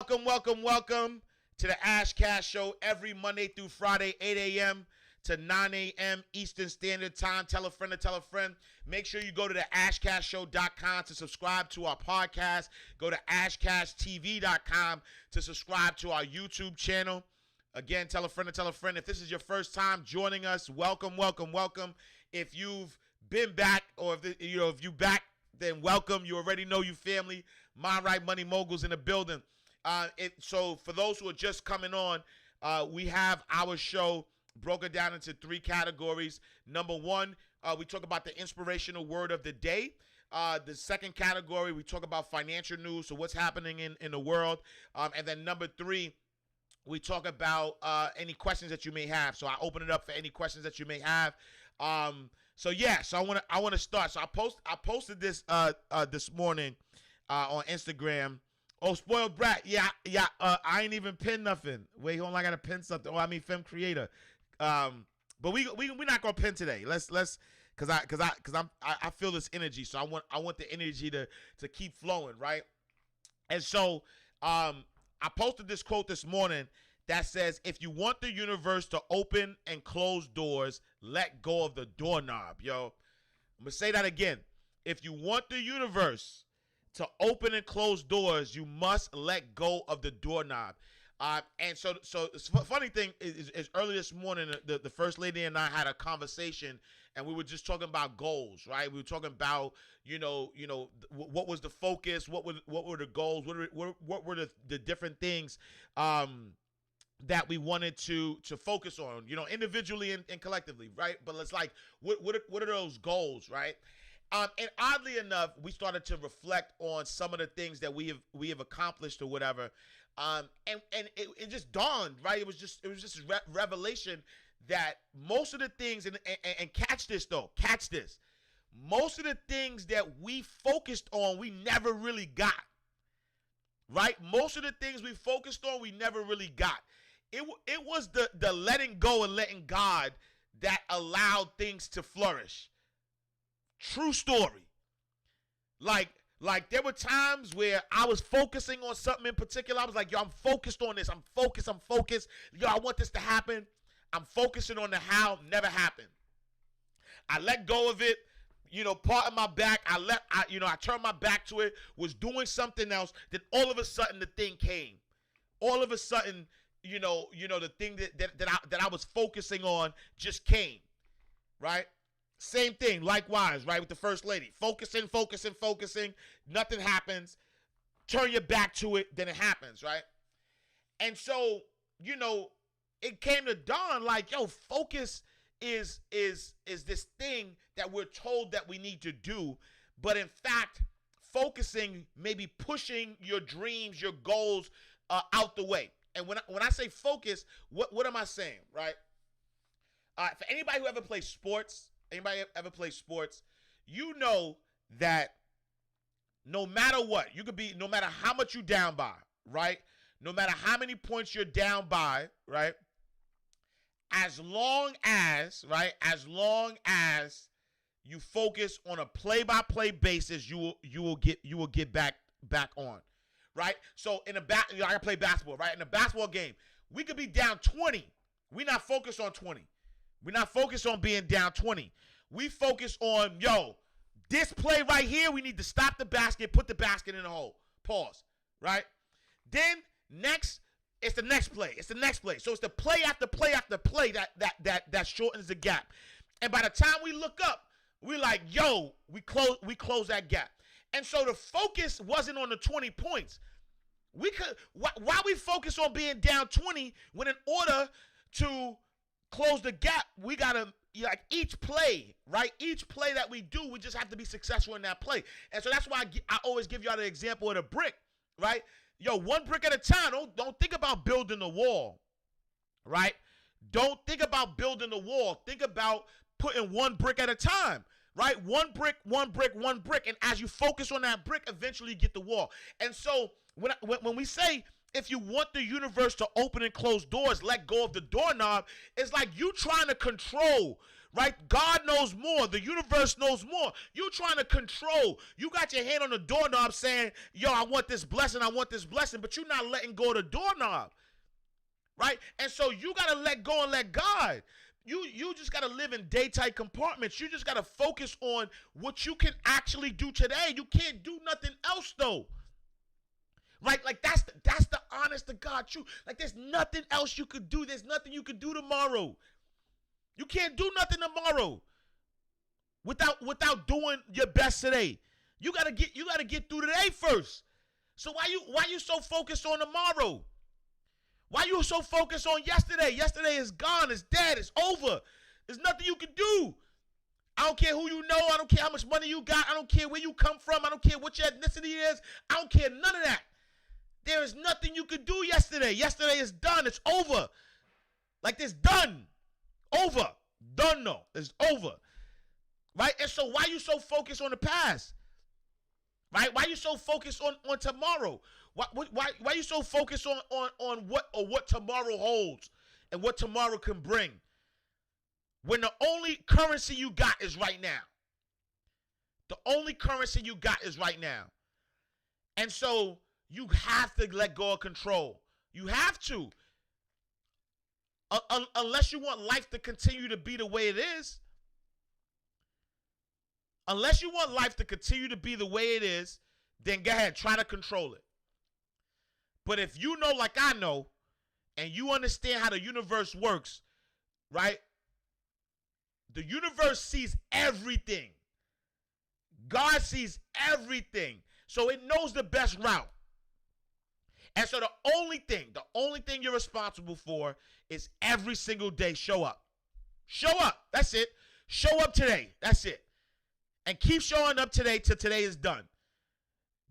Welcome to the Ash Cash Show every Monday through Friday, 8 a.m. to 9 a.m. Eastern Standard Time. Tell a friend to tell a friend. Make sure you go to the ashcashshow.com to subscribe to our podcast. Go to ashcashtv.com to subscribe to our YouTube channel. Again, tell a friend to tell a friend. If this is your first time joining us, welcome. If you've been back or if you back, then welcome. You already know you family. Mind Right Money Moguls in the building. So for those who are just coming on, we have our show broken down into three categories. Number one, we talk about the inspirational word of the day. The second category, we talk about financial news, so what's happening in the world. And then number three, we talk about any questions that you may have. So I open it up for any questions that you may have. So I want to start. So I posted this this morning on Instagram. Oh, spoiled brat. Yeah. I ain't even pinned nothing. Wait, hold on, I gotta pin something. Oh, I mean, film creator. But we not gonna pin today. Let's cause I feel this energy. So I want the energy to keep flowing, right? And so I posted this quote this morning that says, "If you want the universe to open and close doors, let go of the doorknob." Yo, I'm gonna say that again. If you want the universe to open and close doors, you must let go of the doorknob. And so the funny thing is early this morning, the first lady and I had a conversation, and we were just talking about goals, right? We were talking about, what was the focus, what were the goals, what were the different things that we wanted to focus on, individually and collectively, right? But it's like, what are those goals, right? And oddly enough, we started to reflect on some of the things that we have accomplished or whatever. And it just dawned, right? It was just revelation that most of the things, and catch this. Most of the things that we focused on, we never really got, right? Most of the things we focused on, we never really got. It was the letting go and letting God that allowed things to flourish. True story. Like there were times where I was focusing on something in particular. I was like, yo, I'm focused on this. I'm focused. Yo, I want this to happen. I'm focusing on the how, never happened. I let go of it, part of my back. I turned my back to it, was doing something else. Then all of a sudden the thing came. All of a sudden, the thing that I was focusing on just came, right? Same thing, likewise, right, with the first lady. Focusing. Nothing happens. Turn your back to it, then it happens, right? And so, it came to dawn like, yo, focus is this thing that we're told that we need to do. But in fact, focusing may be pushing your dreams, your goals out the way. And when I say focus, what am I saying, right? For anybody who ever plays sports, you know that no matter what, no matter how much you're down by, right? No matter how many points you're down by, right? As long as you focus on a play-by-play basis, you will get back on, right? So I play basketball, right? In a basketball game, we could be down 20. We're not focused on 20. We're not focused on being down 20. We focus on, this play right here, we need to stop the basket, put the basket in the hole. Pause, right? Then next, it's the next play. So it's the play after play after play that shortens the gap. And by the time we look up, we're like, we close that gap. And so the focus wasn't on the 20 points. Why we focus on being down 20 when in order to close the gap, we gotta each play, right? Each play that we do, we just have to be successful in that play. And so that's why I always give y'all the example of the brick, right? One brick at a time. Don't think about building the wall, right? Don't think about building the wall. Think about putting one brick at a time, right? One brick. And as you focus on that brick, eventually you get the wall. And so when we say, if you want the universe to open and close doors, let go of the doorknob, it's like you trying to control, right? God knows more. The universe knows more. You trying to control. You got your hand on the doorknob saying, yo, I want this blessing, but you're not letting go of the doorknob, right? And so you got to let go and let God. You just got to live in day-tight compartments. You just got to focus on what you can actually do today. You can't do nothing else, though. Right? Like, that's the honest to God truth. Like, there's nothing else you could do. There's nothing you could do tomorrow. You can't do nothing tomorrow without doing your best today. You gotta get through today first. So why you so focused on tomorrow? Why you so focused on yesterday? Yesterday is gone. It's dead. It's over. There's nothing you can do. I don't care who you know. I don't care how much money you got. I don't care where you come from. I don't care what your ethnicity is. I don't care none of that. There is nothing you could do yesterday. Yesterday is done. It's over. Like, it's done. Over. Done, no. It's over. Right? And so why you so focused on the past? Right? Why you so focused on tomorrow? Why you so focused on what tomorrow holds and what tomorrow can bring? When the only currency you got is right now. The only currency you got is right now. And so you have to let go of control. You have to. Unless you want life to continue to be the way it is. Unless you want life to continue to be the way it is, then go ahead, try to control it. But if you know like I know, and you understand how the universe works, right? The universe sees everything. God sees everything. So it knows the best route. And so the only thing you're responsible for is every single day show up. Show up. That's it. Show up today. That's it. And keep showing up today till today is done.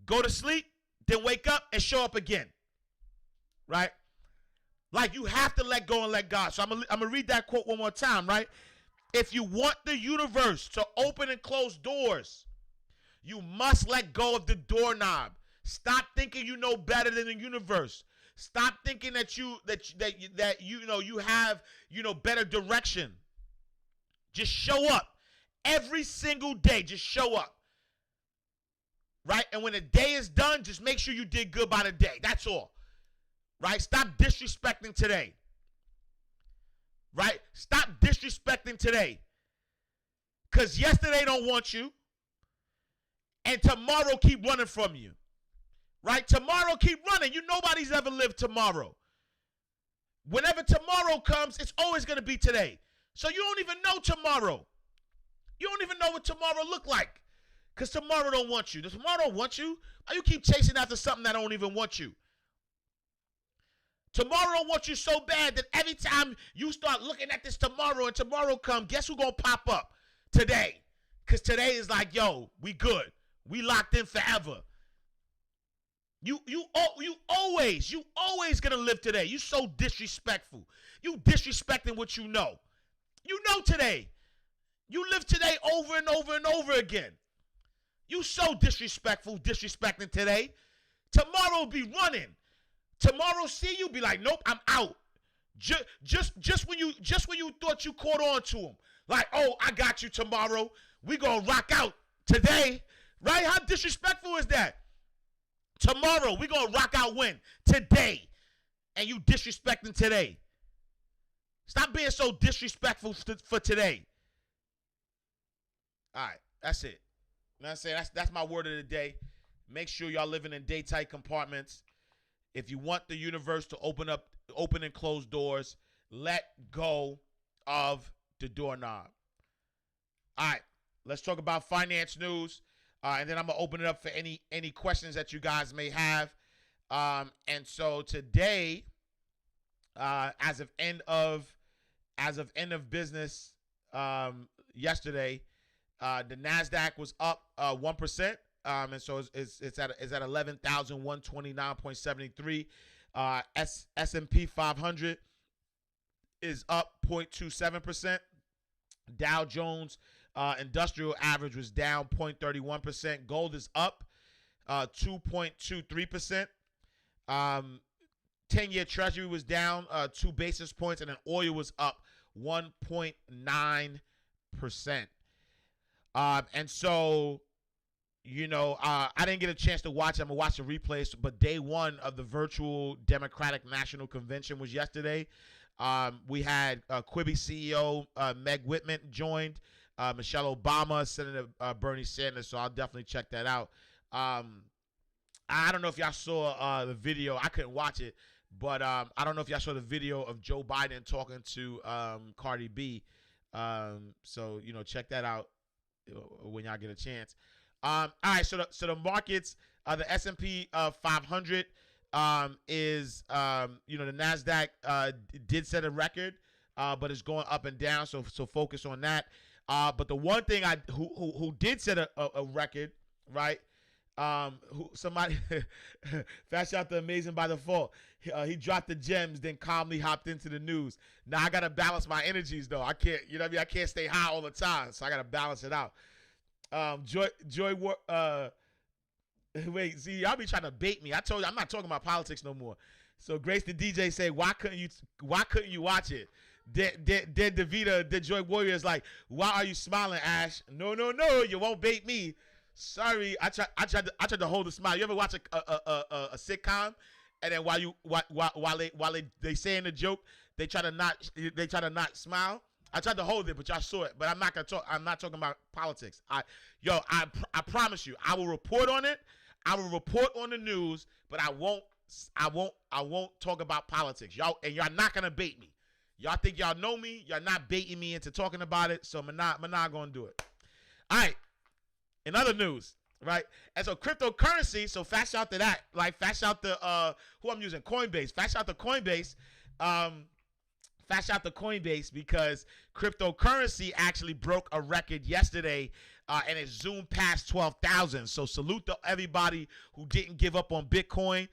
Go to sleep, then wake up and show up again. Right? Like, you have to let go and let God. So I'm going to read that quote one more time, right? If you want the universe to open and close doors, you must let go of the doorknob. Stop thinking you know better than the universe. Stop thinking that you have better direction. Just show up every single day. Just show up, right? And when the day is done, just make sure you did good by the day. That's all, right? Stop disrespecting today, right? Stop disrespecting today, because yesterday don't want you, and tomorrow keep running from you. Right? Tomorrow keep running. Nobody's ever lived tomorrow. Whenever tomorrow comes, it's always going to be today. So you don't even know tomorrow. You don't even know what tomorrow look like. Because tomorrow don't want you. Tomorrow don't want you. Why you keep chasing after something that don't even want you? Tomorrow don't want you so bad that every time you start looking at this tomorrow and tomorrow come, guess who going to pop up? Today. Because today is like, yo, we good. We locked in forever. You always gonna live today. You so disrespectful. You disrespecting what you know. You know today. You live today over and over and over again. You so disrespectful, disrespecting today. Tomorrow will be running. Tomorrow see you be like, nope, I'm out. Just when you thought you caught on to him, like, oh, I got you tomorrow. We gonna rock out today, right? How disrespectful is that? Tomorrow, we're going to rock out when? Today. And you disrespecting today. Stop being so disrespectful for today. All right, that's it. You know what I'm saying? That's my word of the day. Make sure y'all living in day-tight compartments. If you want the universe to open and close doors, let go of the doorknob. All right, let's talk about finance news. And then I'm going to open it up for any questions that you guys may have. And so today, as of end of business yesterday, the NASDAQ was up 1%. And so it's at 11,129.73. S&P 500 is up 0.27%. Dow Jones industrial average was down 0.31%. Gold is up 2.23%. 10-year Treasury was down 2 basis points, and then oil was up 1.9%. And so, I didn't get a chance to watch it. I'm going to watch the replays. But day one of the virtual Democratic National Convention was yesterday. We had Quibi CEO Meg Whitman joined, Michelle Obama, Senator Bernie Sanders. So I'll definitely check that out. I don't know if y'all saw the video. I couldn't watch it. But I don't know if y'all saw the video of Joe Biden talking to Cardi B. So, check that out when y'all get a chance. All right, so the markets, the S&P 500 is, the NASDAQ did set a record, but it's going up and down, so focus on that. But the one thing who did set a record, right? Somebody fast out the Amazing by Default. He dropped the gems, then calmly hopped into the news. Now I gotta balance my energies though. I can't, I can't stay high all the time, so I gotta balance it out. Wait, see, y'all be trying to bait me. I told you I'm not talking about politics no more. So Grace the DJ say, why couldn't you watch it? Dead DeVita, Dead Joy Warrior is like, why are you smiling, Ash? No, you won't bait me. Sorry, I tried to hold a smile. You ever watch a sitcom, and then while they saying the joke, they try to not smile. I tried to hold it, but y'all saw it. But I'm not gonna talk. I'm not talking about politics. I promise you, I will report on it. I will report on the news, but I won't talk about politics. Y'all not gonna bait me. Y'all think y'all know me. Y'all not baiting me into talking about it. So I'm not gonna do it. All right. In other news, right? And so cryptocurrency, so fast shout to that. Like fast shout to who I'm using, Coinbase. Fast shout to Coinbase. Fast shout to Coinbase because cryptocurrency actually broke a record yesterday and it zoomed past 12,000. So salute to everybody who didn't give up on Bitcoin.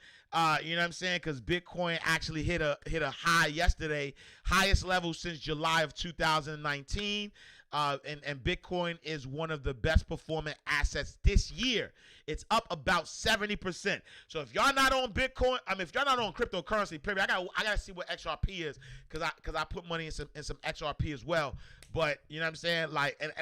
You know what I'm saying? Because Bitcoin actually hit a high yesterday, highest level since July of 2019. And Bitcoin is one of the best performing assets this year. It's up about 70%. So if y'all not on Bitcoin, if y'all not on cryptocurrency, period, I gotta see what XRP is because I put money in some XRP as well. But you know what I'm saying? Like, and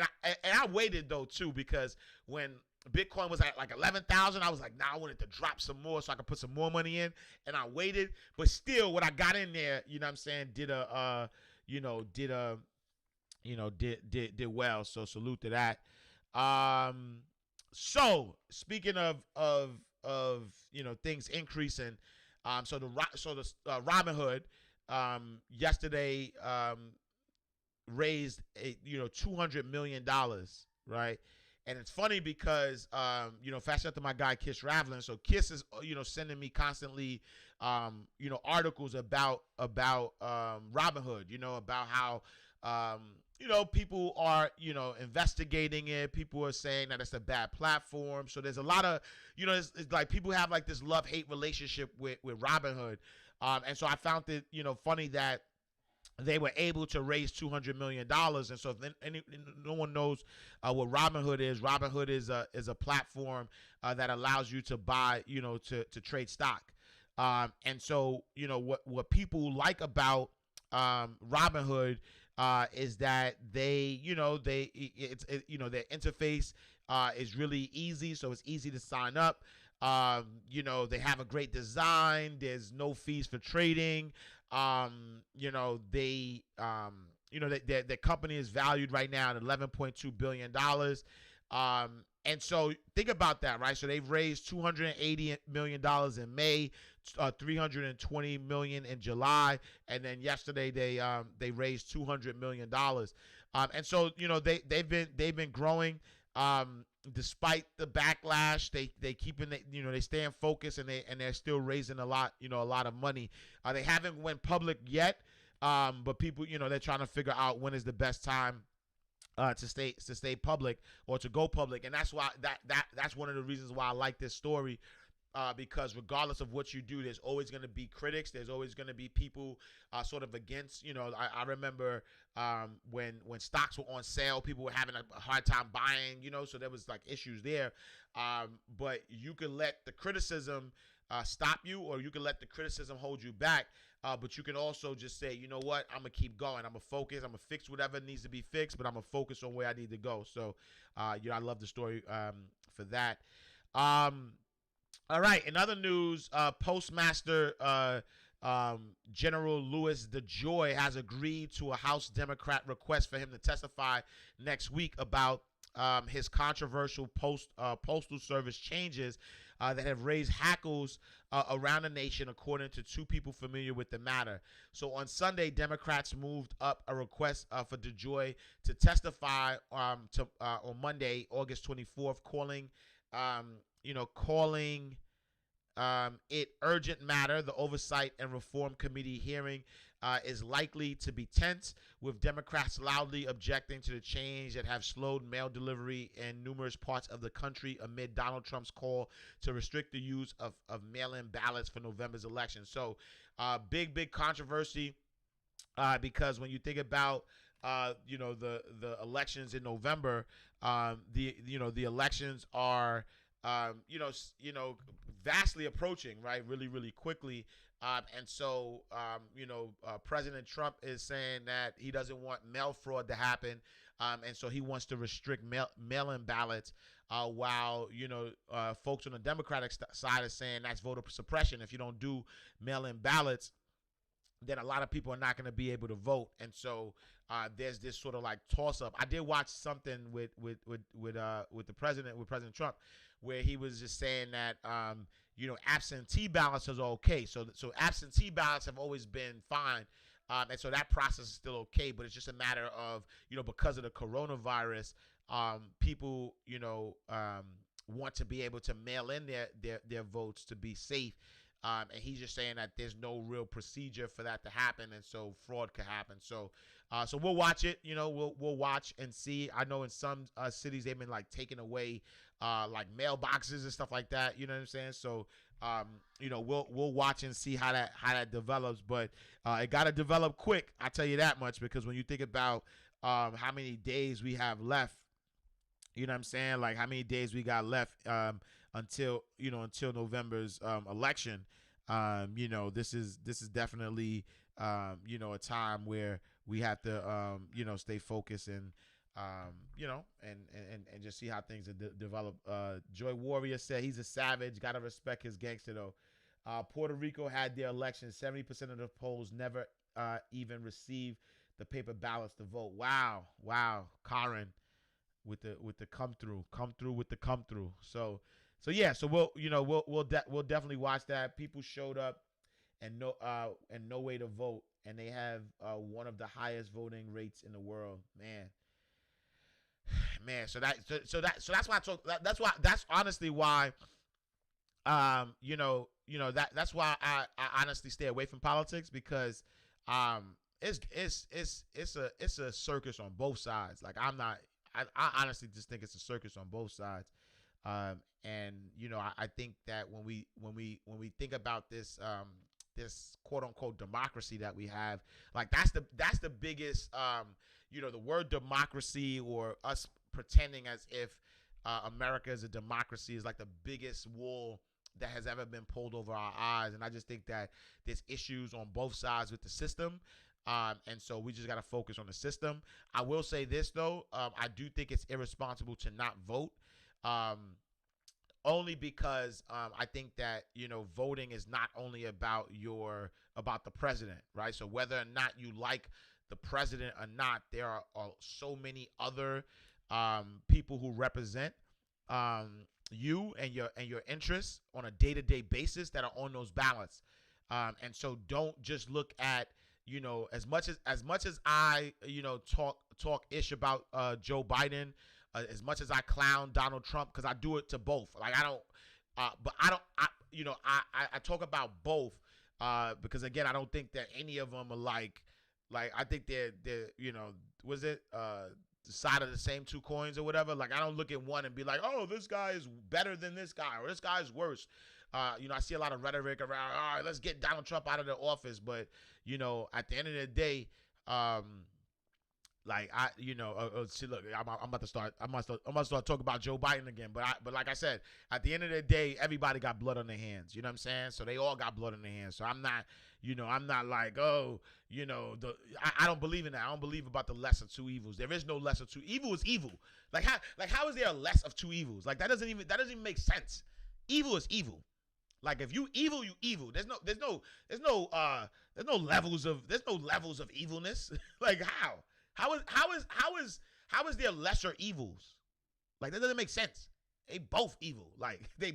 I waited though too because when Bitcoin was at like 11,000, I was like, nah, I wanted to drop some more so I could put some more money in, and I waited. But still, when I got in there, you know what I'm saying, did well. So salute to that. So speaking of things increasing, so the Robinhood yesterday raised $200 million, right? And it's funny because fast out to my guy Kiss Ravlin. So Kiss is sending me constantly articles about Robinhood, about how people are, investigating it. People are saying that it's a bad platform. So there's a lot of, it's like people have like this love-hate relationship with Robinhood. And so I found it, funny that they were able to raise $200 million. And so if no one knows what Robinhood is a platform that allows you to buy, to trade stock. And so, what people like about Robinhood is that their interface is really easy, so it's easy to sign up. They have a great design. There's no fees for trading. Their company is valued right now at $11.2 billion. And so think about that, right? So they've raised $280 million in May, $320 million in July, and then yesterday they raised $200 million. And so they've been growing despite the backlash. They staying focused, and they're still raising a lot of money. They haven't went public yet, but people they're trying to figure out when is the best time to stay public or to go public. And that's why that's one of the reasons why I like this story, because regardless of what you do, there's always going to be critics. There's always going to be people sort of against. I remember when stocks were on sale, people were having a hard time buying. So there was like issues there. But you can let the criticism stop you, or you can let the criticism hold you back. But you can also just say, you know what, I'm gonna keep going. I'm gonna focus. I'm gonna fix whatever needs to be fixed, but I'm gonna focus on where I need to go. So, I love the story for that. Um, all right. In other news, Postmaster General Louis DeJoy has agreed to a House Democrat request for him to testify next week about his controversial postal service changes that have raised hackles around the nation, according to two people familiar with the matter. So on Sunday, Democrats moved up a request for DeJoy to testify on Monday, August 24th, calling it urgent matter. The Oversight and Reform Committee hearing is likely to be tense, with Democrats loudly objecting to the change that have slowed mail delivery in numerous parts of the country amid Donald Trump's call to restrict the use of mail-in ballots for November's election. So big controversy because when you think about the elections in November, the elections are vastly approaching, right? Really quickly. And so, President Trump is saying that he doesn't want mail fraud to happen. And so he wants to restrict mail-in ballots, while, folks on the Democratic side are saying that's voter suppression. If you don't do mail-in ballots, then a lot of people are not going to be able to vote. And so there's this sort of like toss up. I did watch something with President Trump, where he was just saying that absentee ballots is okay. So absentee ballots have always been fine. And so that process is still okay, but it's just a matter of, because of the coronavirus, people, want to be able to mail in their votes to be safe. And he's just saying that there's no real procedure for that to happen, and so fraud could happen. So we'll watch it. We'll watch and see. I know in some cities they've been like taking away like mailboxes and stuff like that. You know what I'm saying? So we'll watch and see how that develops. But it got to develop quick. I tell you that much, because when you think about how many days we have left, you know what I'm saying? Like how many days we got left until November's election. This is definitely a time where we have to stay focused and and just see how things develop. Joy Warrior said he's a savage. Gotta respect his gangster though. Puerto Rico had their election. 70% of the polls never even received the paper ballots to vote. Wow, Karen, with the come through with the come through. So yeah, so we'll definitely watch that. People showed up and no way to vote, and they have one of the highest voting rates in the world, man. So that's why I talk. That's honestly why that's why I honestly stay away from politics, because it's a circus on both sides. Like I honestly just think it's a circus on both sides. And I think that when we think about this this quote unquote democracy that we have, like that's the biggest the word democracy, or us pretending as if America is a democracy, is like the biggest wall that has ever been pulled over our eyes. And I just think that there's issues on both sides with the system. And so we just got to focus on the system. I will say this though, I do think it's irresponsible to not vote. Only because I think that voting is not only about the president, right? So whether or not you like the president or not, there are so many other people who represent you and your interests on a day-to-day basis that are on those ballots. And so don't just look at as much as I talk ish about Joe Biden. As much as I clown Donald Trump, because I do it to both. Like I talk about both because again, I don't think that any of them are like I think they're was it the side of the same two coins or whatever. Like I don't look at one and be like, oh, this guy is better than this guy, or this guy's worse. I see a lot of rhetoric around, all right, let's get Donald Trump out of the office, but at the end of the day, Like see, look, I'm about to start. I'm about to start talking about Joe Biden again. But like I said, at the end of the day, everybody got blood on their hands. You know what I'm saying? So they all got blood on their hands. So I'm not, I'm not like, oh, I don't believe in that. I don't believe about the less of two evils. There is no less of two. Evil is evil. How is there a less of two evils? Like that doesn't even make sense. Evil is evil. Like if you evil, you evil. There's no levels of evilness. Like how? How is there lesser evils? Like that doesn't make sense. They both evil. Like they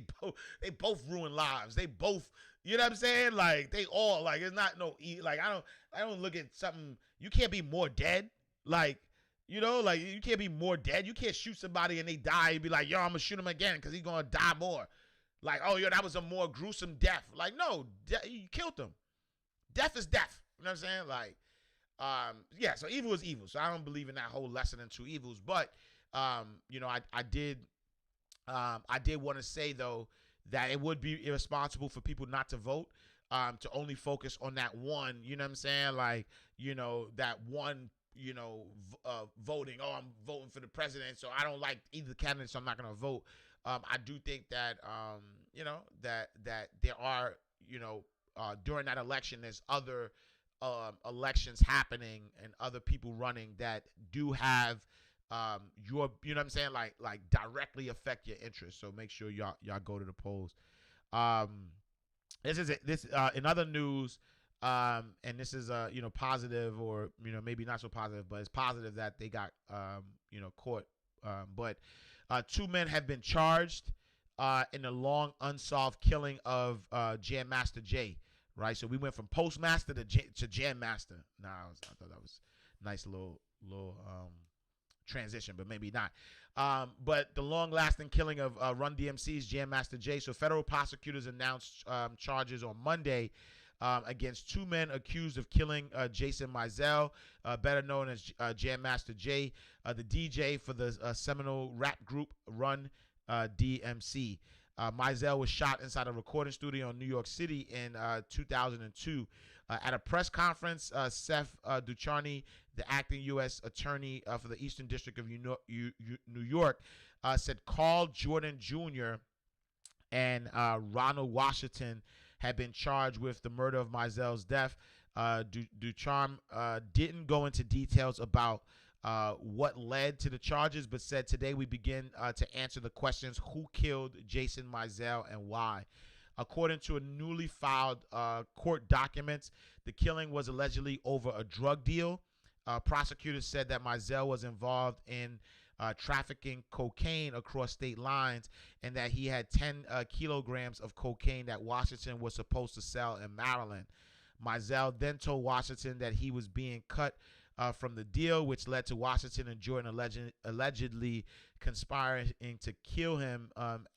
both ruin lives. They both, you know what I'm saying? Like they all like it's not no like I don't look at something. You can't be more dead. Like like you can't be more dead. You can't shoot somebody and they die and be like, yo, I'm gonna shoot him again because he's gonna die more. Like, oh, yo, that was a more gruesome death. Like, no, you killed him. Death is death. You know what I'm saying? Like, yeah, so evil is evil. So I don't believe in that whole lesson in two evils. But, I did want to say, though, that it would be irresponsible for people not to vote, to only focus on that one, you know what I'm saying? Like, that one, voting. Oh, I'm voting for the president, so I don't like either candidate, so I'm not going to vote. I do think that, that there are, during that election, there's other elections happening and other people running that do have your, you know what I'm saying, like directly affect your interests. So make sure y'all go to the polls. This is it. This in other news, and this is positive, or maybe not so positive, but it's positive that they got caught. But two men have been charged in the long unsolved killing of Jam Master Jay. Right, so we went from Postmaster to Jam Master. I thought that was a nice little transition, but maybe not. But the long-lasting killing of Run DMC's Jam Master Jay. So federal prosecutors announced charges on Monday against two men accused of killing Jason Mizell, better known as Jam Master Jay, the DJ for the seminal rap group Run DMC. Mizell was shot inside a recording studio in New York City in 2002. At a press conference, Seth Ducharny, the acting U.S. attorney for the Eastern District of New York, said Carl Jordan Jr. and Ronald Washington had been charged with the murder of Mizell's death. Ducharme didn't go into details about what led to the charges, but said today we begin to answer the questions: who killed Jason Mizell and why? According to a newly filed court documents, the killing was allegedly over a drug deal. Prosecutors said that Mizell was involved in trafficking cocaine across state lines, and that he had 10 kilograms of cocaine that Washington was supposed to sell in Maryland. Mizell then told Washington that he was being cut from the deal, which led to Washington and Jordan allegedly conspiring to kill him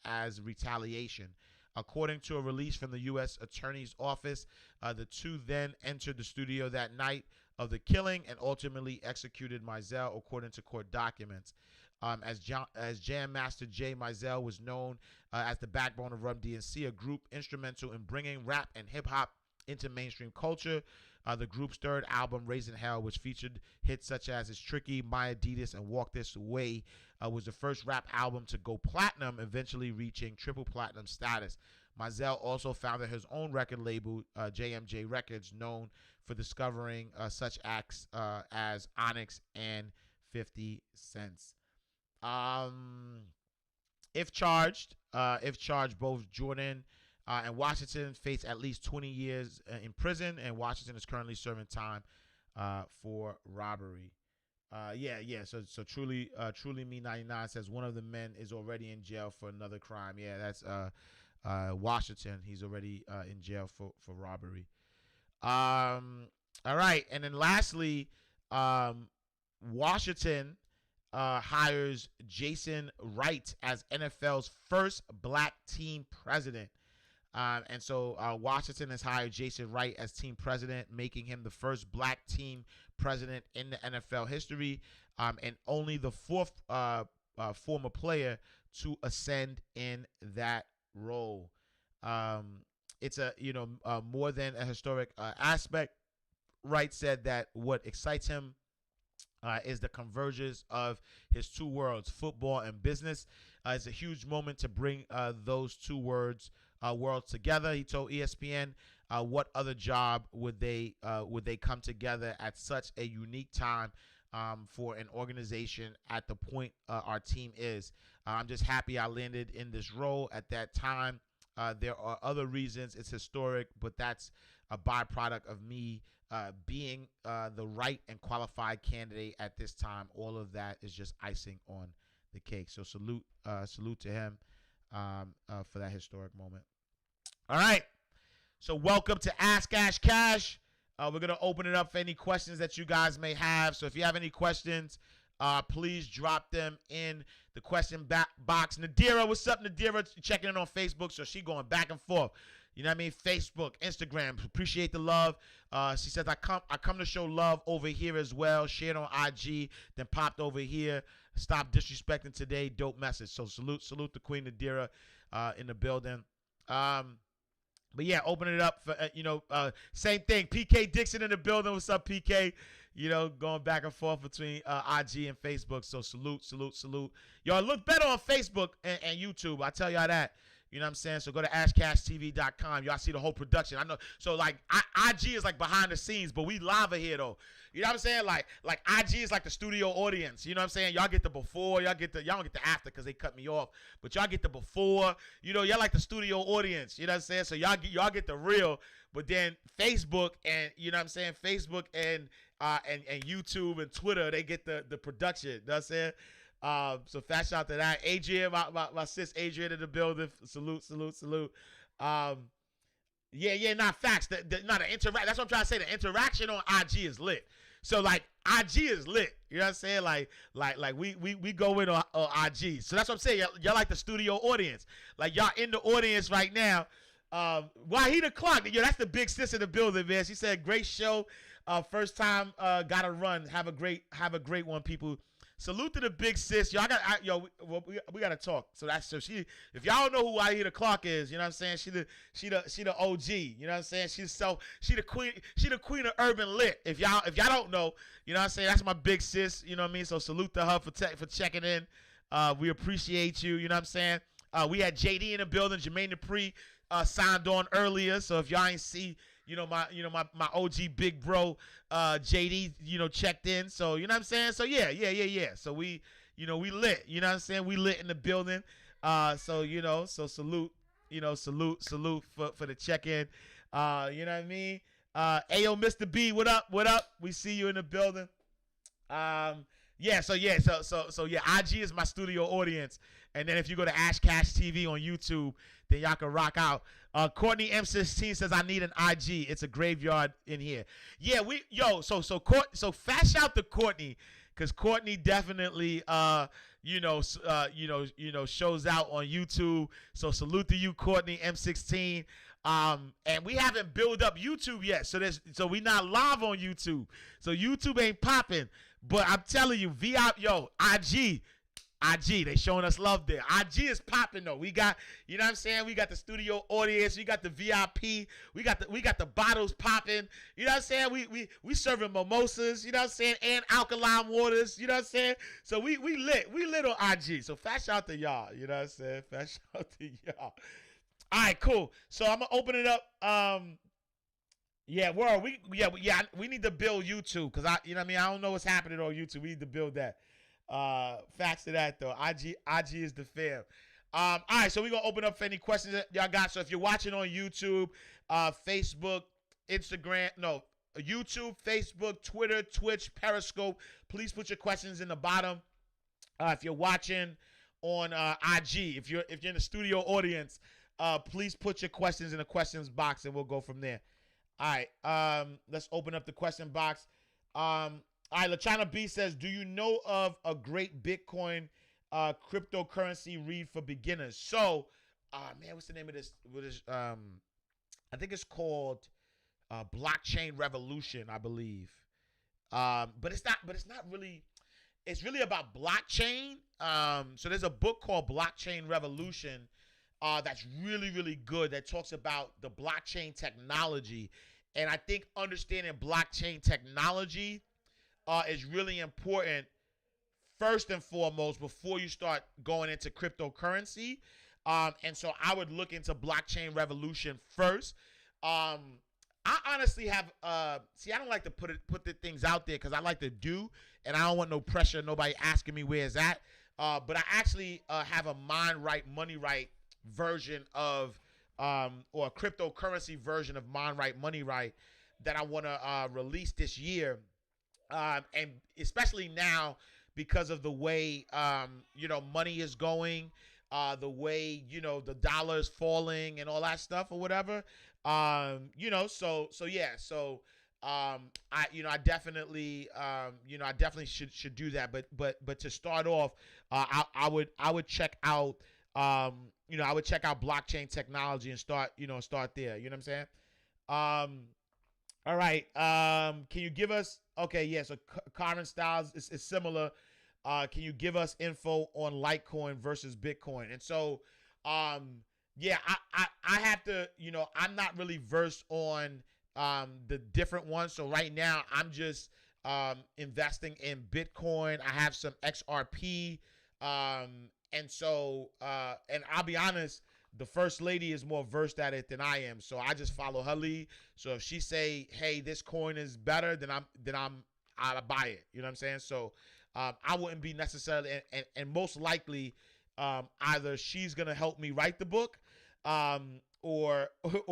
as retaliation. According to a release from the U.S. Attorney's Office, the two then entered the studio that night of the killing and ultimately executed Mizell, according to court documents. As Jam Master Jay, Mizell was known as the backbone of Run DMC, a group instrumental in bringing rap and hip-hop into mainstream culture. The group's third album, Raising Hell, which featured hits such as It's Tricky, My Adidas, and Walk This Way, was the first rap album to go platinum, eventually reaching triple platinum status. Mizell also founded his own record label, JMJ Records, known for discovering such acts as Onyx and 50 Cent. If charged, both Jordan and Washington face at least 20 years in prison, and Washington is currently serving time for robbery. So truly me 99 says one of the men is already in jail for another crime. Yeah, that's Washington. He's already in jail for robbery. All right, and then lastly, Washington hires Jason Wright as NFL's first black team president. And so Washington has hired Jason Wright as team president, making him the first black team president in the NFL history, and only the fourth former player to ascend in that role. It's a more than a historic aspect. Wright said that what excites him is the convergence of his two worlds, football and business. It's a huge moment to bring those two worlds together. He told ESPN, what other job would they come together at such a unique time for an organization at the point our team is. I'm just happy I landed in this role at that time. There are other reasons it's historic, but that's a byproduct of me being the right and qualified candidate at this time. All of that is just icing on the cake. So salute to him for that historic moment. All right. So welcome to Ask Ash Cash. We're going to open it up for any questions that you guys may have. So if you have any questions, please drop them in the question box. Nadira, what's up, Nadira? Checking in on Facebook, so she going back and forth. You know what I mean? Facebook, Instagram. Appreciate the love. She says, I come to show love over here as well. Shared on IG, then popped over here. Stop disrespecting today. Dope message. So salute to Queen Nadira in the building. But yeah, opening it up for, same thing. PK Dixon in the building. What's up, PK? Going back and forth between IG and Facebook. So salute. Y'all look better on Facebook and YouTube. I tell y'all that. You know what I'm saying? So go to ashcashtv.com. Y'all see the whole production. I know. So like IG is like behind the scenes, but we live here though. You know what I'm saying? Like IG is like the studio audience. You know what I'm saying? Y'all get the before, y'all don't get the after because they cut me off. But y'all get the before. Y'all like the studio audience. You know what I'm saying? So y'all get the real. But then Facebook and Facebook and YouTube and Twitter, they get the production. You know what I'm saying? So fat shout to that. Adrian, my sis Adrian in the building. Salute. Not facts. The interact. That's what I'm trying to say. The interaction on IG is lit. So like IG is lit. You know what I'm saying? Like we go in on IG. So that's what I'm saying. Y'all like the studio audience. Like y'all in the audience right now. Wahida Clark, that's the big sis in the building, man. She said, great show. First time gotta run. Have a great one, people. Salute to the big sis. We gotta talk. So she. If y'all don't know who Wahida Clark is, you know what I'm saying? She the OG. You know what I'm saying? She the queen. She the queen of urban lit. If y'all don't know, you know what I'm saying? That's my big sis. You know what I mean? So salute to her for checking in. We appreciate you. You know what I'm saying? We had JD in the building. Jermaine Dupree signed on earlier. So if y'all ain't see. My OG big bro, JD, checked in. So, you know what I'm saying? So, yeah. So, we lit. You know what I'm saying? We lit in the building. So salute, salute for the check-in. You know what I mean? Ayo, Mr. B, what up? We see you in the building. So IG is my studio audience. And then if you go to Ash Cash TV on YouTube, then y'all can rock out. Courtney M16 says, I need an IG. It's a graveyard in here. Yeah, so fat shout to Courtney, because Courtney definitely shows out on YouTube. So salute to you, Courtney M16. And we haven't built up YouTube yet. So we not live on YouTube. So YouTube ain't popping. But I'm telling you, IG, they showing us love there. IG is popping though. We got, you know what I'm saying? We got the studio audience. We got the VIP. We got the bottles popping. You know what I'm saying? We serving mimosas. You know what I'm saying? And alkaline waters. You know what I'm saying? So we lit. We lit on IG. So fat shout to y'all. You know what I'm saying? Fat shout to y'all. All right, cool. So I'm gonna open it up. We need to build YouTube because I don't know what's happening on YouTube. We need to build that. Facts to that though. IG is the fam. All right, so we're gonna open up for any questions that y'all got. So if you're watching on YouTube, Facebook, Instagram, YouTube, Facebook, Twitter, Twitch, Periscope, please put your questions in the bottom. If you're watching on IG, if you're in the studio audience, please put your questions in the questions box and we'll go from there. All right, let's open up the question box. All right, Lachana B says, do you know of a great Bitcoin cryptocurrency read for beginners? So, what's the name of this? I think it's called Blockchain Revolution, I believe. But it's not really. It's really about blockchain. So there's a book called Blockchain Revolution that's really, really good that talks about the blockchain technology. And I think understanding blockchain technology is really important first and foremost before you start going into cryptocurrency. And so I would look into blockchain revolution first. I honestly have see, I don't like to put the things out there because I like to do, and I don't want no pressure, nobody asking me where it's at. But I actually have a mind right, money right version of or a cryptocurrency version of mind right, money right that I want to release this year. And especially now because of the way money is going, the way the dollar is falling and all that stuff or whatever. So yeah, so I definitely should do that. But to start off, I would check out I would check out blockchain technology and start there. You know what I'm saying? All right. Can you give us? Okay, yeah. So Karen Styles is similar. Can you give us info on Litecoin versus Bitcoin? And so, yeah, I have to. I'm not really versed on the different ones. So right now, I'm just investing in Bitcoin. I have some XRP, and so and I'll be honest. The first lady is more versed at it than I am, so I just follow her lead. So if she say, "Hey, this coin is better," then I'll buy it. You know what I'm saying? So I wouldn't be necessarily, and most likely, either she's gonna help me write the book, or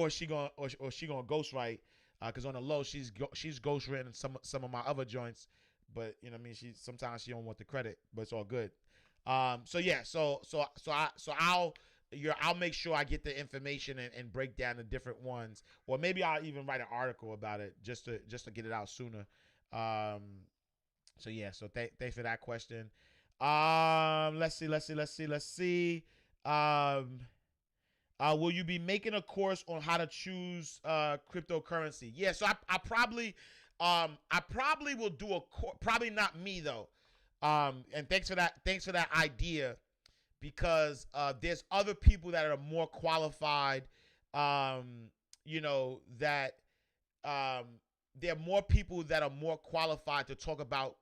she gonna ghostwrite, because on the low she's ghostwritten some of my other joints, but you know what I mean. Sometimes she don't want the credit, but it's all good. So yeah, I'll make sure I get the information and break down the different ones, or maybe I'll even write an article about it just to get it out sooner. So yeah, so thanks for that question. Let's see. Will you be making a course on how to choose cryptocurrency? Yeah, so I probably will do a course. Probably not me though. And thanks for that idea. Because there's other people that are more qualified, that there are more people that are more qualified to talk about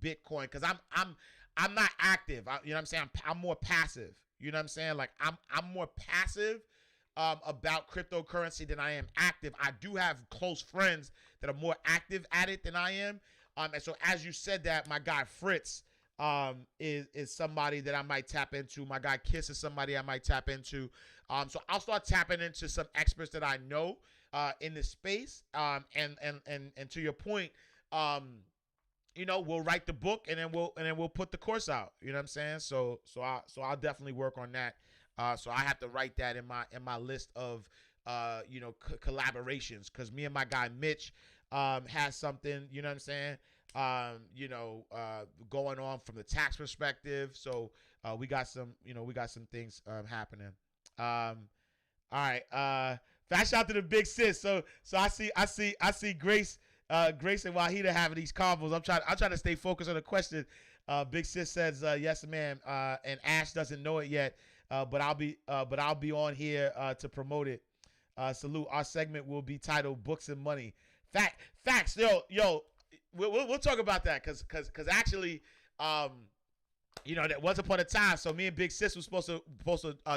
Bitcoin. Because I'm not active. You know what I'm saying? I'm more passive. You know what I'm saying? Like I'm more passive about cryptocurrency than I am active. I do have close friends that are more active at it than I am. And so as you said that, my guy Fritz is somebody that I might tap into. My guy Kiss is somebody I might tap into. So I'll start tapping into some experts that I know in this space. And to your point, we'll write the book and then we'll put the course out. You know what I'm saying? So I'll definitely work on that. So I have to write that in my list of collaborations, because me and my guy Mitch has something. You know what I'm saying? Going on from the tax perspective. So we got some things happening. All right. Fast shout to the big sis. So I see Grace and Wahida having these combos. I'm trying to stay focused on the question. Big sis says yes, ma'am. And Ash doesn't know it yet. But I'll be on here to promote it. Salute. Our segment will be titled "Books and Money." Facts. Yo. We'll talk about that because actually, that once upon a time. So me and Big Sis was supposed to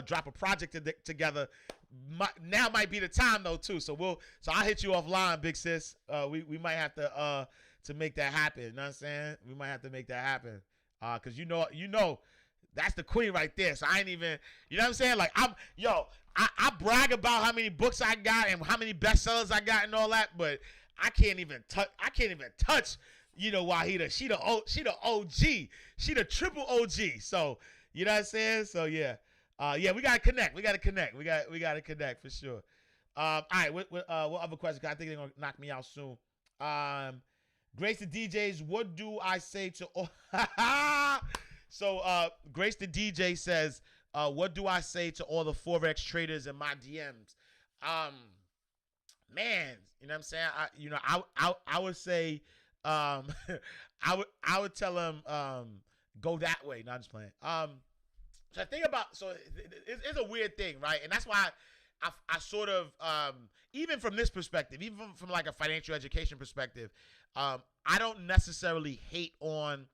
drop a project together. Now might be the time though too. So I'll hit you offline, Big Sis. We might have to make that happen. You know what I'm saying? We might have to make that happen. Because that's the queen right there. So I ain't even, you know what I'm saying? Like I brag about how many books I got and how many bestsellers I got and all that, but I can't even touch Wahida. She the OG. She the triple OG. So you know what I'm saying? So yeah. We gotta connect. We gotta connect for sure. All right, what other questions? I think they're gonna knock me out soon. Grace the DJs, what do I say to all So Grace the DJ says, what do I say to all the Forex traders in my DMs? Man, you know what I'm saying? I would say, I would tell them, go that way. Not just playing. So I think about, it's a weird thing, right? And that's why I sort of even from this perspective, even from like a financial education perspective, I don't necessarily hate on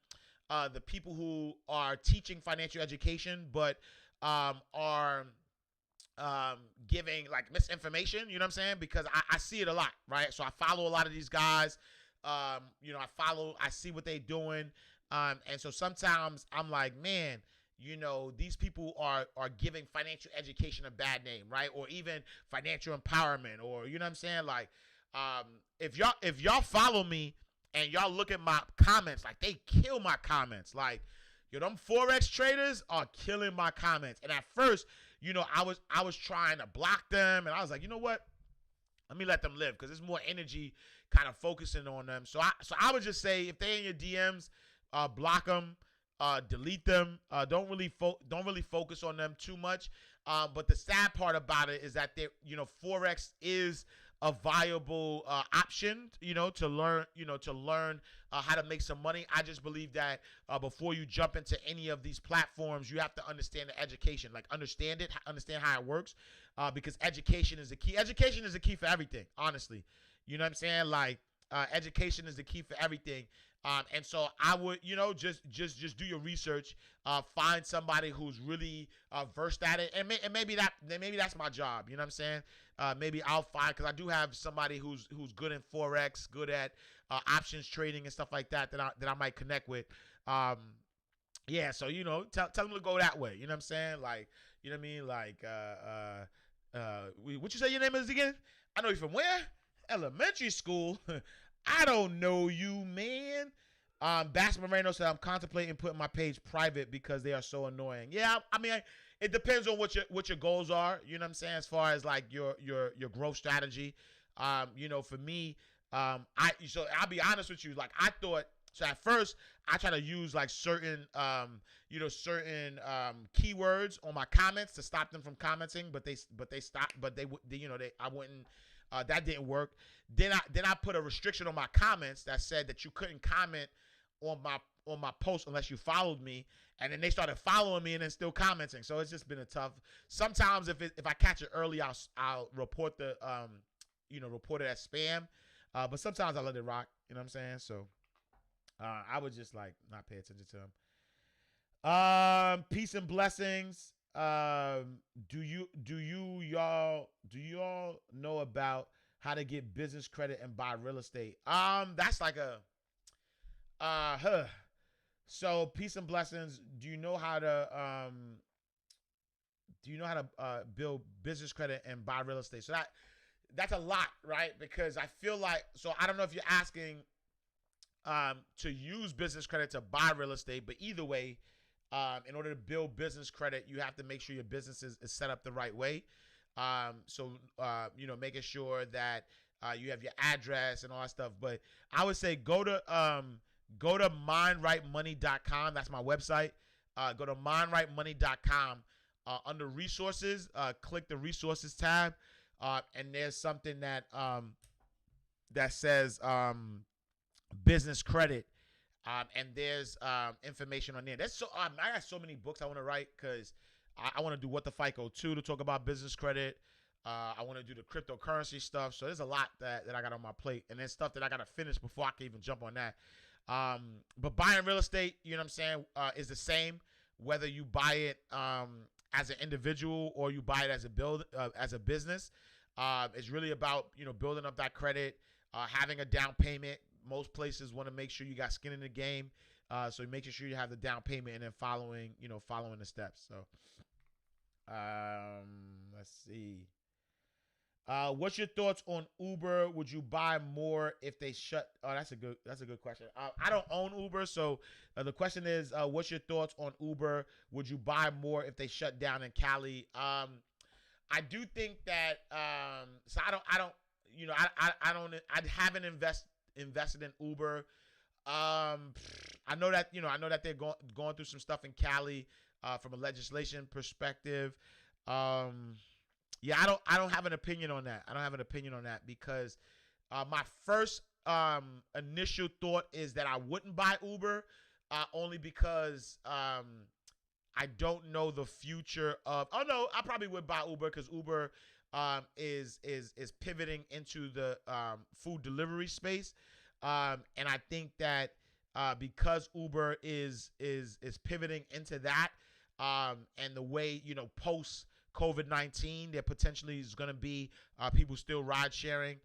the people who are teaching financial education, but are giving like misinformation. You know what I'm saying? Because I see it a lot, right? So I follow a lot of these guys. I see what they're doing, and so sometimes I'm like, man, these people are giving financial education a bad name, right? Or even financial empowerment, or you know what I'm saying? Like, if y'all follow me and y'all look at my comments, like they kill my comments. Like, them Forex traders are killing my comments. And at first, I was trying to block them, and I was like, you know what? Let me let them live because there's more energy kind of focusing on them. So I would just say if they in your DMs, block them, delete them. Don't really focus on them too much. But the sad part about it is that Forex is a viable option, to learn how to make some money. I just believe that before you jump into any of these platforms, you have to understand the education, like understand how it works, because education is the key. Education is the key for everything, honestly. You know what I'm saying? Like, education is the key for everything. And so I would, just do your research, find somebody who's really versed at it, and maybe that's my job. You know what I'm saying? Maybe I'll find, because I do have somebody who's good in Forex, good at options trading and stuff like that I might connect with. Yeah. So tell them to go that way. You know what I'm saying? Like, you know what I mean? Like, what you say your name is again? I know you from where? Elementary school. I don't know you, man. Bass Moreno said, I'm contemplating putting my page private because they are so annoying. Yeah, I mean, it depends on what your goals are. You know what I'm saying? As far as like your growth strategy. For me, so I'll be honest with you. Like, I thought, so at first I try to use like certain keywords on my comments to stop them from commenting, but they stopped. But I wouldn't. That didn't work. Then I put a restriction on my comments that said that you couldn't comment on my post unless you followed me, and then they started following me and then still commenting. So it's just been a tough. Sometimes if I catch it early, I'll report report it as spam. But sometimes I let it rock. You know what I'm saying? So I would just like not pay attention to them. Peace and blessings. Do y'all know about how to get business credit and buy real estate? That's like a So peace and blessings. Do you know how to build business credit and buy real estate? So that's a lot, right? Because I feel like, so I don't know if you're asking to use business credit to buy real estate, but either way, in order to build business credit, you have to make sure your business is set up the right way. Making sure that you have your address and all that stuff. But I would say go to mindrightmoney.com. That's my website. Go to mindrightmoney.com. Under resources, click the resources tab, and there's something that says business credit. And there's information on there. I got so many books I want to write because I want to do What the FICO 2 to talk about business credit. I want to do the cryptocurrency stuff. So there's a lot that I got on my plate, and there's stuff that I got to finish before I can even jump on that. But buying real estate, you know what I'm saying, is the same whether you buy it as an individual or you buy it as a business. It's really about building up that credit, having a down payment. Most places want to make sure you got skin in the game, so making sure you have the down payment and then following the steps. So, let's see. What's your thoughts on Uber? Would you buy more if they shut? Oh, that's a good question. I don't own Uber, so the question is, what's your thoughts on Uber? Would you buy more if they shut down in Cali? I do think that. So I haven't invested in Uber. I know that they're going through some stuff in Cali from a legislation perspective. Yeah, I don't have an opinion on that. I don't have an opinion on that because my first initial thought is that I wouldn't buy Uber only because I don't know the future of. Oh no, I probably would buy Uber because Uber is pivoting into the food delivery space, and I think that because Uber is pivoting into that, and the way post COVID-19, there potentially is going to be people still ride sharing,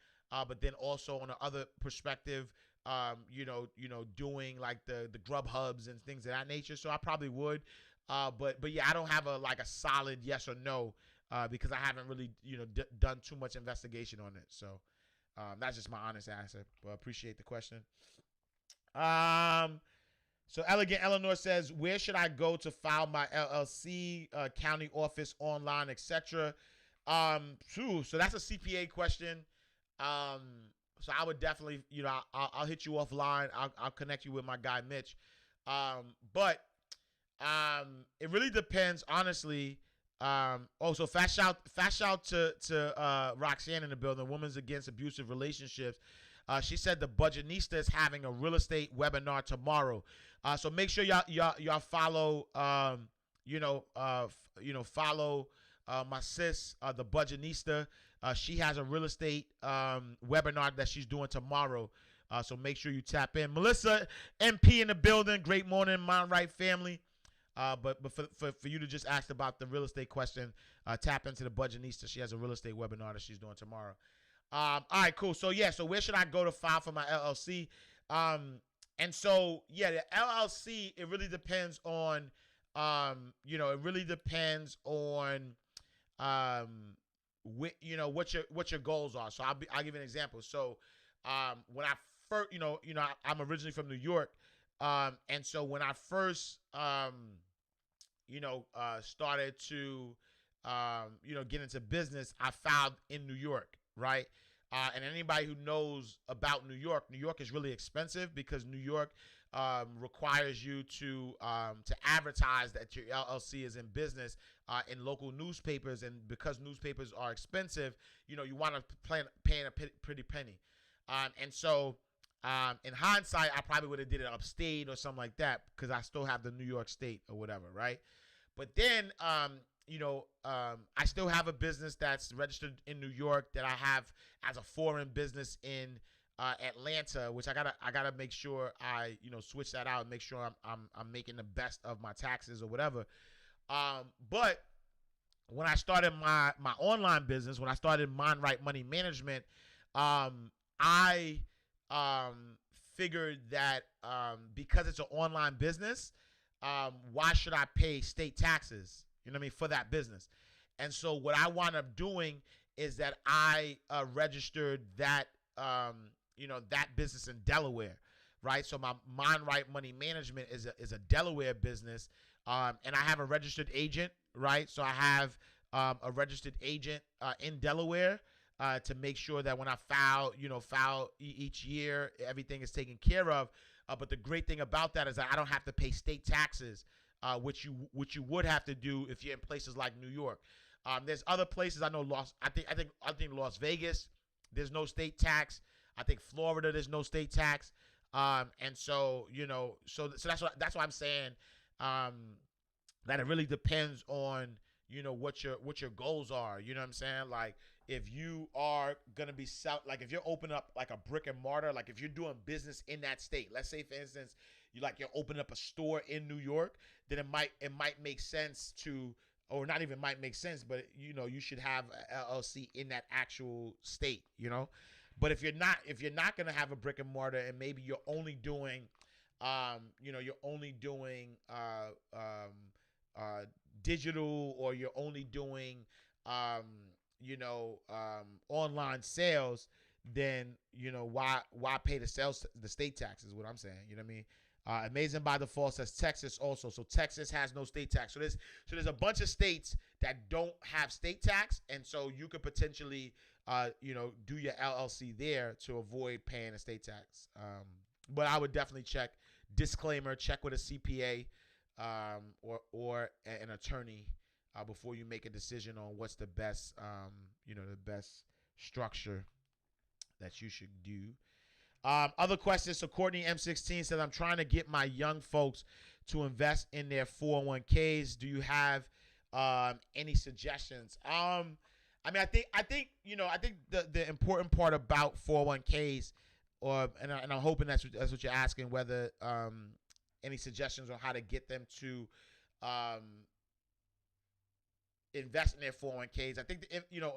but then also on the other perspective, doing like the Grub hubs and things of that nature. So I probably would, but yeah, I don't have a solid yes or no, because I haven't really done too much investigation on it. So that's just my honest answer. But I appreciate the question. So Elegant Eleanor says, where should I go to file my LLC, county office, online, etc.? So that's a CPA question. So I would definitely, I'll hit you offline. I'll connect you with my guy Mitch. But it really depends, honestly. So fast shout to Roxanne in the building. Women's Against Abusive Relationships. She said the Budgetnista is having a real estate webinar tomorrow. So make sure y'all follow, follow my sis, the Budgetnista. She has a real estate webinar that she's doing tomorrow. So make sure you tap in. Melissa MP in the building. Great morning, Mind Right family. But for you to just ask about the real estate question, tap into the Budgetnista. She has a real estate webinar that she's doing tomorrow. All right, cool. So yeah, so where should I go to file for my LLC? And so yeah, the LLC, it really depends on, what your goals are. So I'll give you an example. So when I first, I'm originally from New York, and so when I first started to get into business, I filed in New York, right? And anybody who knows about New York is really expensive because New York requires you to advertise that your LLC is in business in local newspapers, and because newspapers are expensive, you want to paying a pretty penny. And so in hindsight, I probably would have did it upstate or something like that because I still have the New York State or whatever, right? But then I still have a business that's registered in New York that I have as a foreign business in Atlanta, which I gotta make sure I switch that out and make sure I'm making the best of my taxes or whatever. But when I started my online business, when I started Mind Right Money Management, I figured that because it's an online business, why should I pay state taxes? You know what I mean, for that business. And so what I wound up doing is that I registered that that business in Delaware, right? So my Mind Right Money Management is a Delaware business, and I have a registered agent, right? So I have a registered agent in Delaware to make sure that when I file each year, everything is taken care of. But the great thing about that is that I don't have to pay state taxes, which you would have to do if you're in places like New York. There's other places I know. I think Las Vegas, there's no state tax. I think Florida, there's no state tax. And so so that's why I'm saying that it really depends on what your goals are. You know what I'm saying? Like if you are gonna be if you're opening up like a brick and mortar, like if you're doing business in that state, let's say for instance you're opening up a store in New York, then it might make sense to, or not even might make sense, but you should have a LLC in that actual state, But if you're not gonna have a brick and mortar, and maybe you're only doing digital, or you're only doing online sales, then why pay the state taxes? What I'm saying, you know what I mean? Amazing by Default says Texas also. So Texas has no state tax. So there's a bunch of states that don't have state tax, and so you could potentially do your LLC there to avoid paying a state tax. But I would definitely check with a CPA or an attorney before you make a decision on what's the best the best structure that you should do. Other questions. So Courtney M16 says, I'm trying to get my young folks to invest in their 401ks. Do you have any suggestions? I mean, I think the important part about 401ks, and I'm hoping that's what you're asking, whether any suggestions on how to get them to um, invest in their 401ks. I think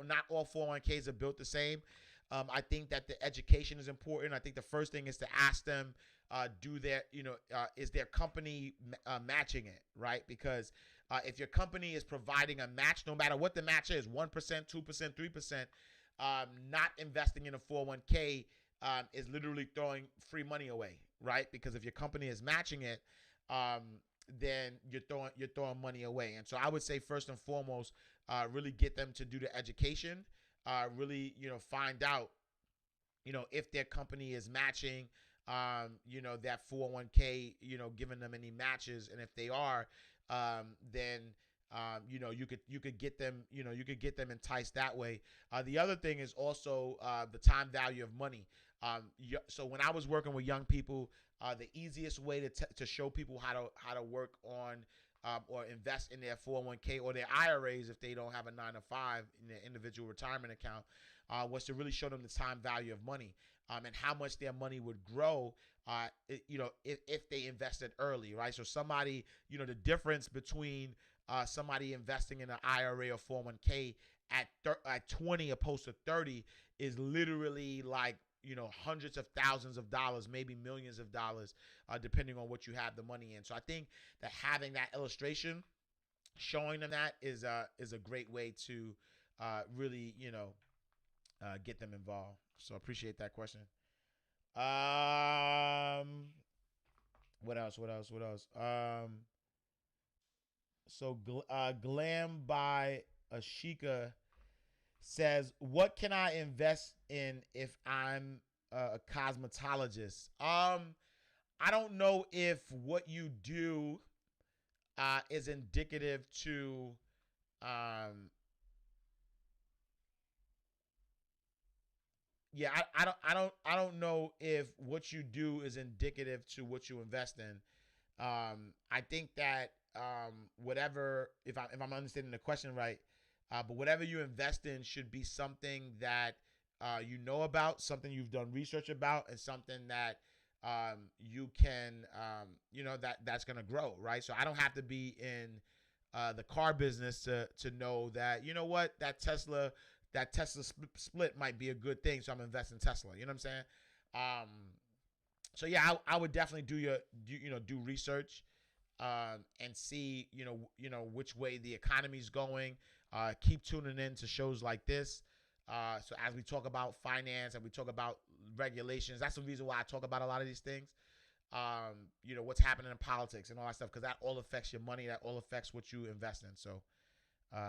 not all 401ks are built the same. I think that the education is important. I think the first thing is to ask them, is their company matching it, right? Because if your company is providing a match, no matter what the match is, 1%, 2%, 3%, not investing in a 401k is literally throwing free money away, right? Because if your company is matching it, then you're throwing money away. And so I would say first and foremost, really get them to do the education. Really, find out, if their company is matching, that 401k, giving them any matches, and if they are, then you could get them, enticed that way. The other thing is also the time value of money. So when I was working with young people, the easiest way to show people how to work on or invest in their 401k or their IRAs if they don't have a 9 to 5 in their individual retirement account was to really show them the time value of money and how much their money would grow, if they invested early, right? So somebody, the difference between somebody investing in an IRA or 401k at 20 opposed to 30 is literally like, hundreds of thousands of dollars, maybe millions of dollars, depending on what you have the money in. So I think that having that illustration, showing them that is a great way to really, get them involved. So I appreciate that question. What else? Glam by Ashika says, what can I invest in if I'm a cosmetologist? I don't know if what you do is indicative to I don't know if what you do is indicative to what you invest in. I think that whatever, if I'm understanding the question right, but whatever you invest in should be something that you know about, something you've done research about, and something that you can, that's going to grow, right? So I don't have to be in the car business to know that, that Tesla split might be a good thing, so I'm investing in Tesla. You know what I'm saying? So yeah, I would definitely do research and see which way the economy's going. Keep tuning in to shows like this. So as we talk about finance and we talk about regulations, that's the reason why I talk about a lot of these things. What's happening in politics and all that stuff, because that all affects your money. That all affects what you invest in. So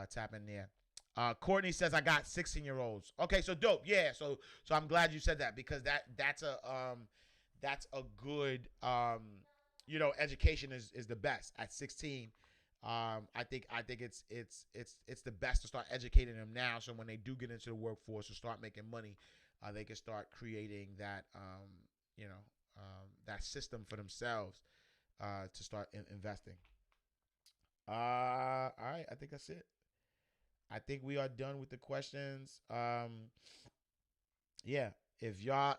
tap in there. Courtney says, I got 16-year-olds. Okay, so dope. Yeah, so I'm glad you said that, because that's a good education is the best at 16. I think it's the best to start educating them now, so when they do get into the workforce or start making money, they can start creating that that system for themselves to start investing. All right, I think that's it. I think we are done with the questions. Yeah. If y'all,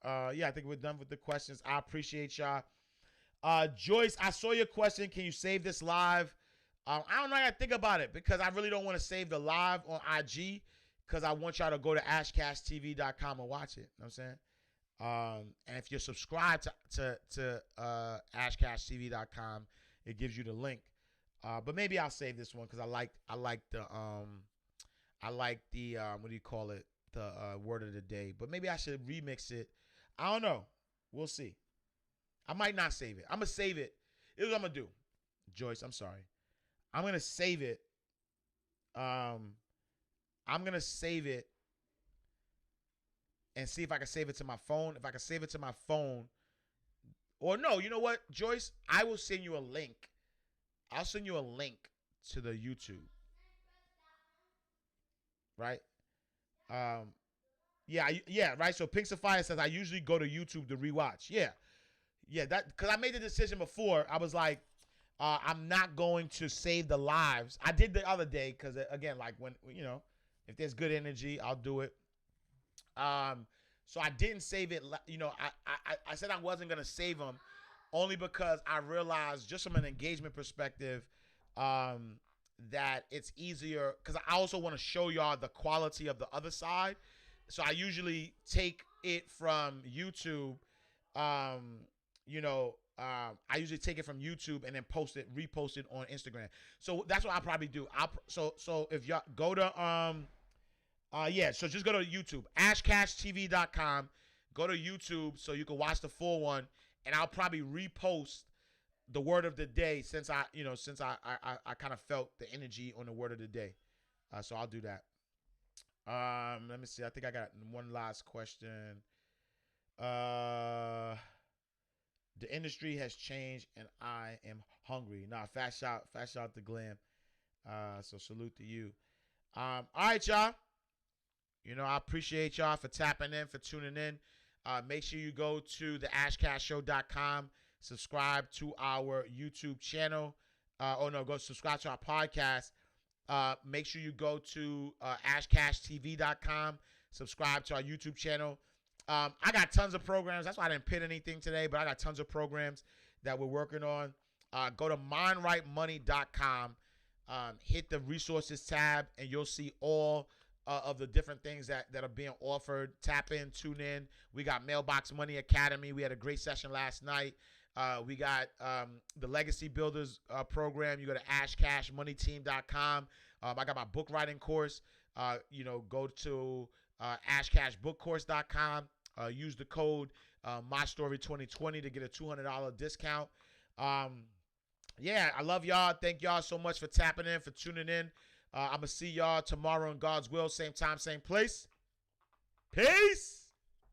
I think we're done with the questions. I appreciate y'all. Joyce, I saw your question. Can you save this live? I don't know how to think about it, because I really don't want to save the live on IG, because I want y'all to go to ashcasttv.com and watch it. You know what I'm saying? And if you're subscribed to ashcasttv.com, it gives you the link. But maybe I'll save this one, because I like the what do you call it? The word of the day. But maybe I should remix it. I don't know. We'll see. I might not save it. I'm gonna save it. Here's what I'm gonna do. Joyce, I'm sorry. I'm gonna save it. I'm gonna save it and see if I can save it to my phone. If I can save it to my phone, or no, you know what, Joyce? I will send you a link. I'll send you a link to the YouTube. Right? Yeah, right. So Pink Sapphire says, I usually go to YouTube to rewatch. Yeah, that, because I made the decision before. I was like, I'm not going to save the lives. I did the other day because, again, like when If there's good energy, I'll do it. So I didn't save it. You know, I said I wasn't gonna save them, only because I realized, just from an engagement perspective, that it's easier, because I also want to show y'all the quality of the other side. So I usually take it from YouTube. You know, I usually take it from YouTube and then repost it on Instagram. So that's what I'll probably do. So if y'all go to so just go to YouTube, ashcashtv.com. Go to YouTube so you can watch the full one, and I'll probably repost the word of the day, since I kind of felt the energy on the word of the day. So I'll do that. Let me see. I think I got one last question. The industry has changed and I am hungry. Nah, fast shout to Glam. So salute to you. All right, y'all. You know, I appreciate y'all for tapping in, for tuning in. Make sure you go to the ashcastshow.com, subscribe to our YouTube channel. Go subscribe to our podcast. Make sure you go to ashcashtv.com, subscribe to our YouTube channel. I got tons of programs. That's why I didn't pin anything today, but I got tons of programs that we're working on. Go to mindrightmoney.com, hit the resources tab, and you'll see all of the different things that are being offered. Tap in, tune in. We got Mailbox Money Academy. We had a great session last night. We got the Legacy Builders program. You go to ashcashmoneyteam.com. I got my book writing course. Go to ashcashbookcourse.com. Use the code MyStory2020 to get a $200 discount. I love y'all. Thank y'all so much for tapping in, for tuning in. I'm going to see y'all tomorrow in God's will. Same time, same place. Peace.